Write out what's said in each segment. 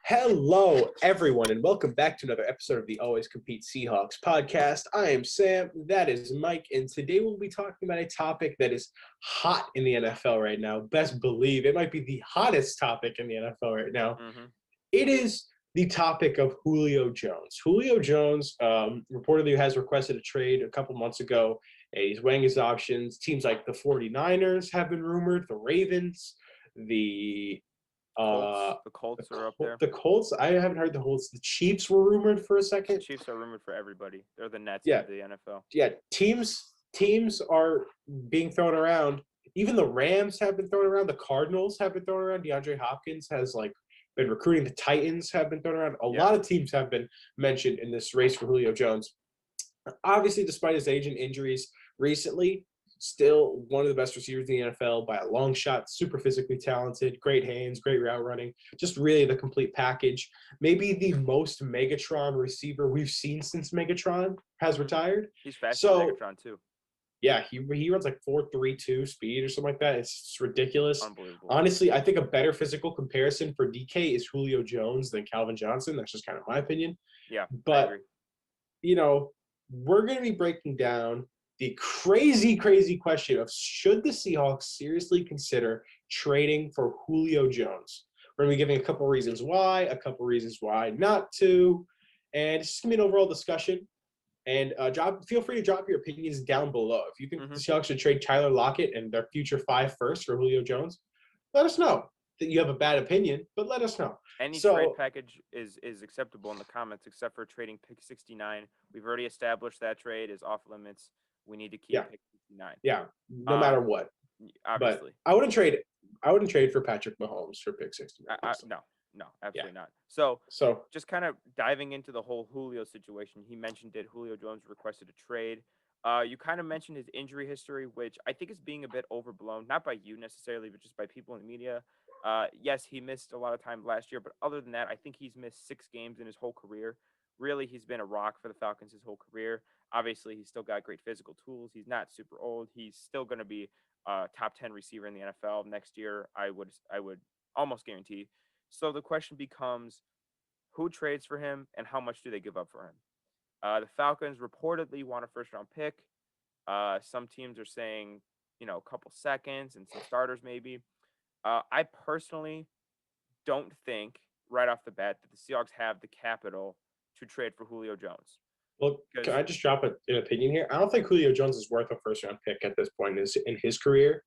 Hello, everyone, and welcome back to another episode of the Always Compete Seahawks Podcast. I am Sam, that is Mike, and today we'll be talking about a topic that is hot in the NFL right now. Best believe it might be the hottest topic in the NFL right now. It is the topic of Julio Jones. Julio Jones reportedly has requested a trade a couple months ago. And he's weighing his options. Teams like the 49ers have been rumored, the Ravens, the Colts are up there. The Colts, I haven't heard the Colts. The Chiefs were rumored for a second. The Chiefs are rumored for everybody. They're the Nets Yeah. of the NFL. Yeah, teams are being thrown around. Even the Rams have been thrown around. The Cardinals have been thrown around. DeAndre Hopkins has been recruiting. The Titans have been thrown around. A lot of teams have been mentioned in this race for Julio Jones. Obviously, despite his age and injuries recently, still one of the best receivers in the NFL by a long shot, super physically talented, great hands, great route running, just really the complete package. Maybe the most Megatron receiver we've seen since Megatron has retired. He's faster than Megatron, too. Yeah, he runs like 4.32 speed or something like that. It's ridiculous. Unbelievable. Honestly, I think a better physical comparison for DK is Julio Jones than Calvin Johnson. That's just kind of my opinion. Yeah, but, I agree. We're going to be breaking down the crazy question of should the Seahawks seriously consider trading for Julio Jones? We're going to be giving a couple reasons why, a couple reasons why not to, and it's just going to be an overall discussion. And feel free to drop your opinions down below. If you think the Seahawks should trade Tyler Lockett and their future 5 firsts for Julio Jones, let us know that you have a bad opinion, but let us know. Any trade package is acceptable in the comments except for trading pick 69. We've already established that trade is off limits. We need to keep pick 69. Yeah, no matter what. Obviously. But I wouldn't trade for Patrick Mahomes for pick 69. No, absolutely not. So just kind of diving into the whole Julio situation, he mentioned that Julio Jones requested a trade. You kind of mentioned his injury history, which I think is being a bit overblown, not by you necessarily, but just by people in the media. Yes, he missed a lot of time last year, but other than that, I think he's missed 6 games in his whole career. Really, he's been a rock for the Falcons his whole career. Obviously, he's still got great physical tools. He's not super old. He's still going to be a top 10 receiver in the NFL next year. I would almost guarantee. So the question becomes, who trades for him and how much do they give up for him? The Falcons reportedly want a first-round pick. Some teams are saying, a couple seconds and some starters maybe. I personally don't think right off the bat that the Seahawks have the capital to trade for Julio Jones. Well, can I just drop an opinion here? I don't think Julio Jones is worth a first-round pick at this point in his career.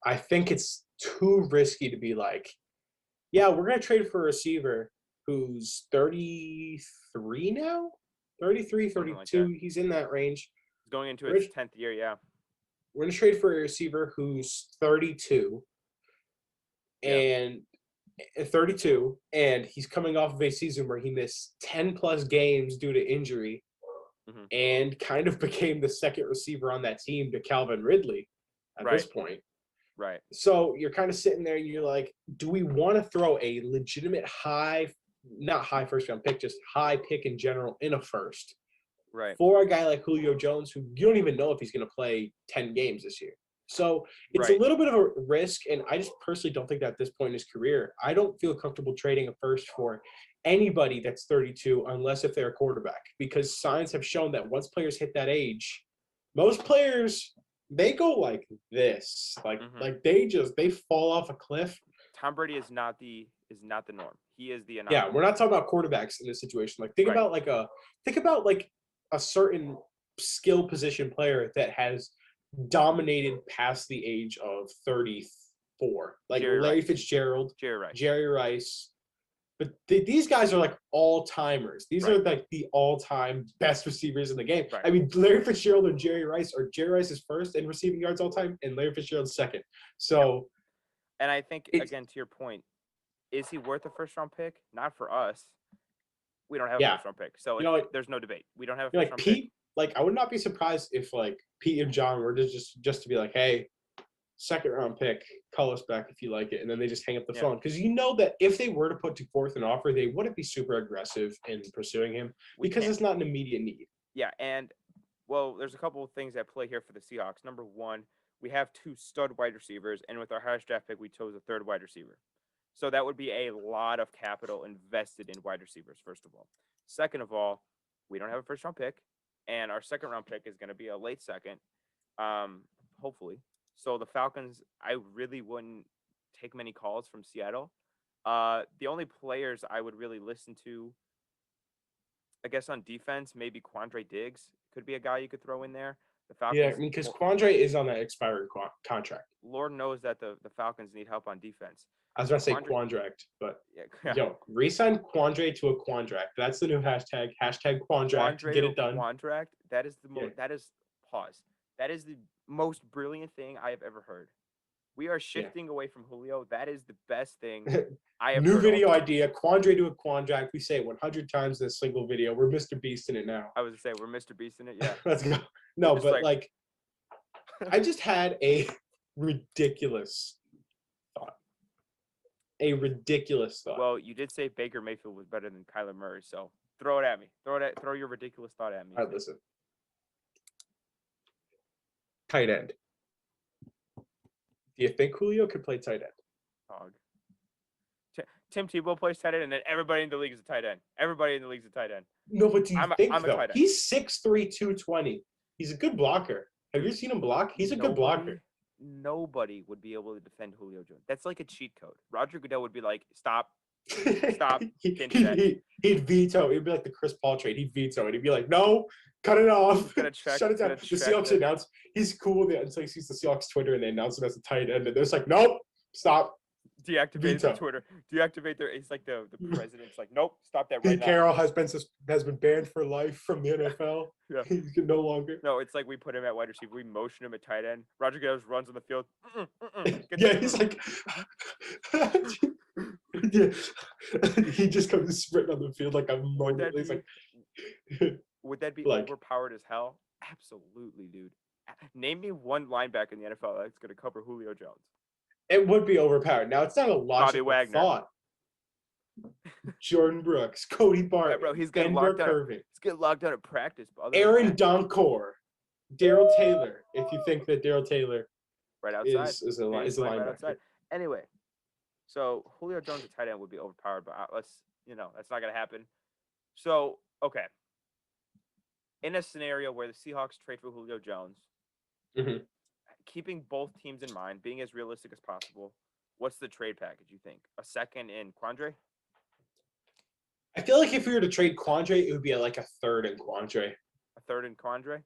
I think it's too risky to be like, yeah, we're going to trade for a receiver who's 33 now? 33, 32. Like he's in that range. He's going into his 10th year, yeah. We're going to trade for a receiver who's 32 and 32, and he's coming off of a season where he missed 10-plus games due to injury and kind of became the second receiver on that team to Calvin Ridley at this point. Right. So you're kind of sitting there and you're like, do we want to throw a legitimate not high first-round pick, just high pick in general in a first for a guy like Julio Jones who you don't even know if he's going to play 10 games this year? So it's a little bit of a risk, and I just personally don't think that at this point in his career, I don't feel comfortable trading a first for anybody that's 32 unless if they're a quarterback, because signs have shown that once players hit that age, most players, they go like this, like they fall off a cliff. Tom Brady is not the norm. He is the anomaly. Yeah, we're not talking about quarterbacks in this situation. Like think about a certain skill position player that has dominated past the age of 34, like Larry Fitzgerald, Jerry Rice. But these guys are like all-timers. These are like the all-time best receivers in the game. I mean, Larry Fitzgerald and Jerry Rice is first in receiving yards all time, and Larry Fitzgerald's second. So, and I think, again, to your point, is he worth a first-round pick? Not for us. We don't have a first-round pick. So there's no debate. We don't have a first-round pick. Like, I would not be surprised if, like, Pete and John were to just to be like, hey, second-round pick, call us back if you like it, and then they just hang up the phone. Because you know that if they were to put forth an offer, they wouldn't be super aggressive in pursuing him because it's not an immediate need. Yeah, and, well, there's a couple of things at play here for the Seahawks. Number one, we have 2 stud wide receivers, and with our highest draft pick, we chose a 3rd wide receiver. So that would be a lot of capital invested in wide receivers, first of all. Second of all, we don't have a first-round pick, and our second-round pick is going to be a late second, hopefully. So the Falcons, I really wouldn't take many calls from Seattle. The only players I would really listen to, I guess on defense, maybe Quandre Diggs could be a guy you could throw in there. The Falcons, yeah, because Quandre is on that expired contract. Lord knows that the Falcons need help on defense. I was going to say Quandract, but yo, re-sign Quandre to a Quandract. That's the new hashtag. Hashtag Quandract. Get it done. Quandract. That is the most. That is pause. That is the most brilliant thing I have ever heard. We are shifting away from Julio. That is the best thing I have New heard. video idea. Quandre to a Quandract. We say it 100 times in a single video. We're Mr. Beast in it now. I was going to say, we're Mr. Beast in it. Yeah. Let's go. No, but like I just had a ridiculous thought. Well, you did say Baker Mayfield was better than Kyler Murray, so throw it at me. Throw your ridiculous thought at me. All right, listen. Tight end. Do you think Julio could play tight end? Dog. Tim Tebow plays tight end, and then everybody in the league is a tight end. Everybody in the league is a tight end. No, but do you think though? He's 6'3", 220. He's a good blocker. Have you seen him block? He's a good blocker. Nobody would be able to defend Julio Jones. That's like a cheat code. Roger Goodell would be like, stop. He'd veto. It'd be like the Chris Paul trade. He'd veto it. He'd be like, no, cut it off. Shut it down. The Seahawks announce he's cool until he sees the Seahawks Twitter and they announce him as a tight end. And they're just like, nope, stop. Deactivate the Twitter. Deactivate their. It's like the president's like, nope, stop that right now. Pete Carroll has been banned for life from the NFL. Yeah, he can no longer. No, it's like we put him at wide receiver. We motion him at tight end. Roger Goodell runs on the field. He's like, he just comes sprinting on the field like I'm. Would that be overpowered as hell? Absolutely, dude. Name me one linebacker in the NFL that's going to cover Julio Jones. It would be overpowered. Now, it's not a logical thought. Jordan Brooks, Cody Barton, bro, he's getting locked out. He's getting locked out at practice. Aaron Donkor, Daryl Taylor. If you think that Daryl Taylor right outside is a linebacker. Right outside. Anyway, so Julio Jones at tight end would be overpowered, but that's not going to happen. So, okay. In a scenario where the Seahawks trade for Julio Jones, keeping both teams in mind, being as realistic as possible, what's the trade package, you think? A second in Quandre? I feel like if we were to trade Quandre, it would be like a third in Quandre. A third in Quandre?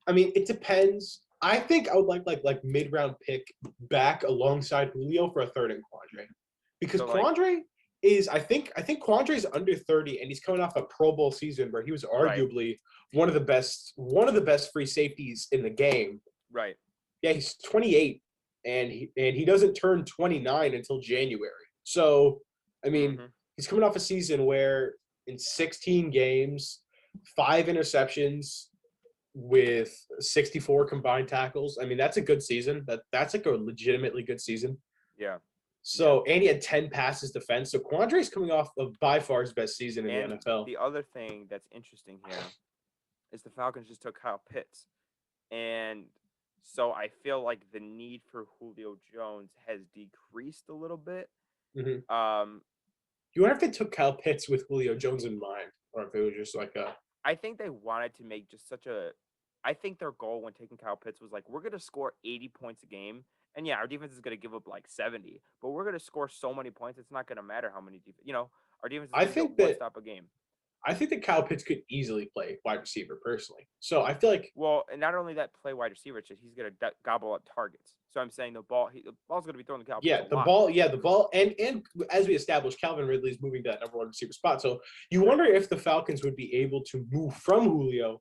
I mean, it depends. I think I would like mid-round pick back alongside Julio for a third in Quandre. Because so Quandre is, I think Quandre is under 30, and he's coming off a Pro Bowl season where he was arguably one of the best free safeties in the game. Right. Yeah, he's 28, and he doesn't turn 29 until January. So, I mean, he's coming off a season where in 16 games, 5 interceptions with 64 combined tackles. I mean, that's a good season. That's like a legitimately good season. Yeah. So, and he had 10 passes defense. So, Quandre's coming off of by far his best season in the NFL. The other thing that's interesting here is the Falcons just took Kyle Pitts. And so I feel like the need for Julio Jones has decreased a little bit. You wonder if they took Kyle Pitts with Julio Jones in mind, or if it was just like a. I think they wanted to make just such a. I think their goal when taking Kyle Pitts was like, we're going to score 80 points a game. And yeah, our defense is going to give up like 70, but we're going to score so many points. It's not going to matter how many, our defense is going to stop a game. I think that Kyle Pitts could easily play wide receiver personally. So I feel like. Well, and not only that, play wide receiver, it's just he's going to gobble up targets. So I'm saying the ball's going to be thrown to Kyle Pitts. The ball. And as we established, Calvin Ridley's moving to that number 1 receiver spot. So you wonder if the Falcons would be able to move from Julio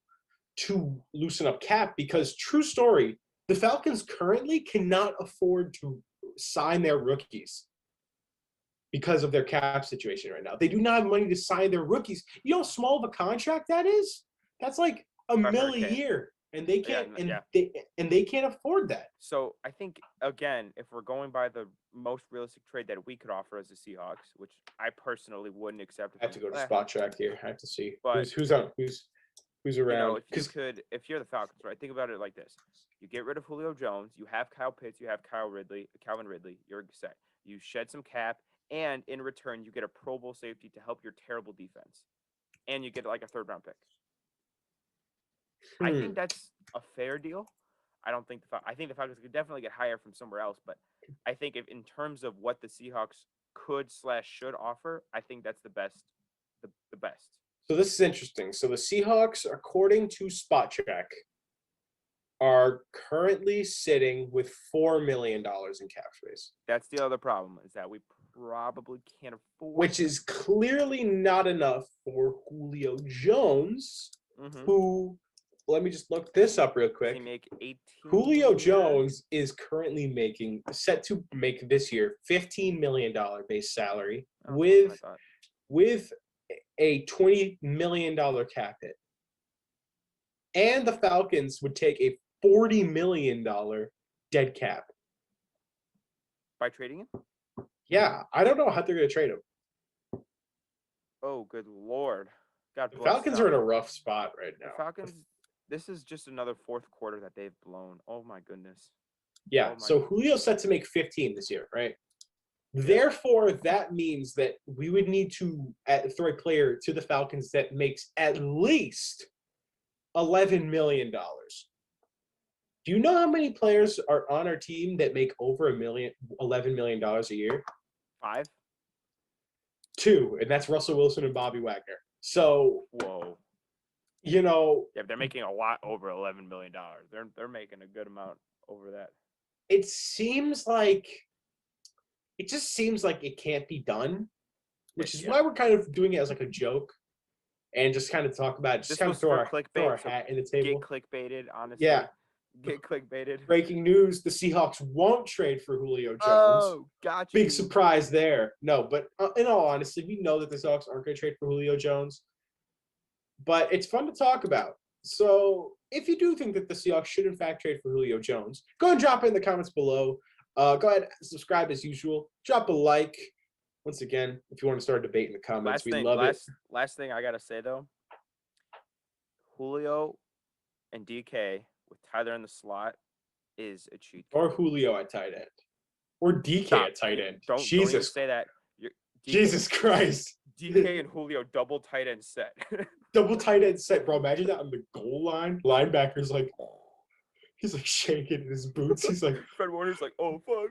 to loosen up cap, because true story, the Falcons currently cannot afford to sign their rookies because of their cap situation right now. They do not have money to sign their rookies. You know how small of a contract that is? That's like $1 million a year, and they can't they can't afford that. So I think, again, if we're going by the most realistic trade that we could offer as the Seahawks, which I personally wouldn't accept. I have to go to spot track here. I have to see but, who's around. If you're the Falcons, right? Think about it like this: you get rid of Julio Jones, you have Kyle Pitts, you have Calvin Ridley, you're set. you shed some cap, and in return, you get a Pro Bowl safety to help your terrible defense. And you get like a 3rd-round pick. I think that's a fair deal. I think the Falcons could definitely get higher from somewhere else, but I think if in terms of what the Seahawks could/should offer, I think that's the best. The best. So this is interesting. So the Seahawks, according to Spot Check, are currently sitting with $4 million in cap space. That's the other problem, is that we probably can't afford. Which is clearly not enough for Julio Jones, who, let me just look this up real quick. He make 18. Julio Jones is currently set to make this year $15 million base salary with a $20 million cap hit. And the Falcons would take a $40 million dead cap. By trading him? Yeah, I don't know how they're going to trade him. Oh, good Lord. God bless. The Falcons are in a rough spot right now. The Falcons, this is just another 4th quarter that they've blown. Oh, my goodness. Yeah, so Julio's set to make 15 this year, right? Therefore, that means that we would need to throw a player to the Falcons that makes at least $11 million. Do you know how many players are on our team that make over $11 million a year? 5? 2, and that's Russell Wilson and Bobby Wagner. So, whoa, yeah, they're making a lot over $11 million. They're making a good amount over that. It just seems like it can't be done, which is why we're kind of doing it as like a joke, and just kind of talk about it. Just kind of throw our hat in the table. Get clickbaited, honestly. Yeah. Get clickbaited. Breaking news: the Seahawks won't trade for Julio Jones. Oh, gotcha. Big surprise there. No, but in all honesty, we know that the Seahawks aren't going to trade for Julio Jones. But it's fun to talk about. So if you do think that the Seahawks should in fact trade for Julio Jones, go ahead and drop it in the comments below. Go ahead and subscribe as usual. Drop a like. Once again, if you want to start a debate in the comments, we love it. Last thing I got to say, though, Julio and DK with Tyler in the slot is a cheat code. Or Julio at tight end. Or DK at tight end. Don't even say that. Jesus Christ. DK and Julio double tight end set. Double tight end set, bro. Imagine that on the goal line. Linebacker's like, he's like shaking in his boots. He's like, Fred Warner's like, oh, fuck.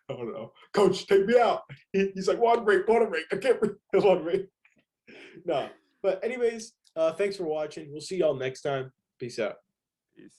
Oh, no. Coach, take me out. He's like, water break. I can't breathe. Water break. No. But anyways, thanks for watching. We'll see y'all next time. Peace out. Peace.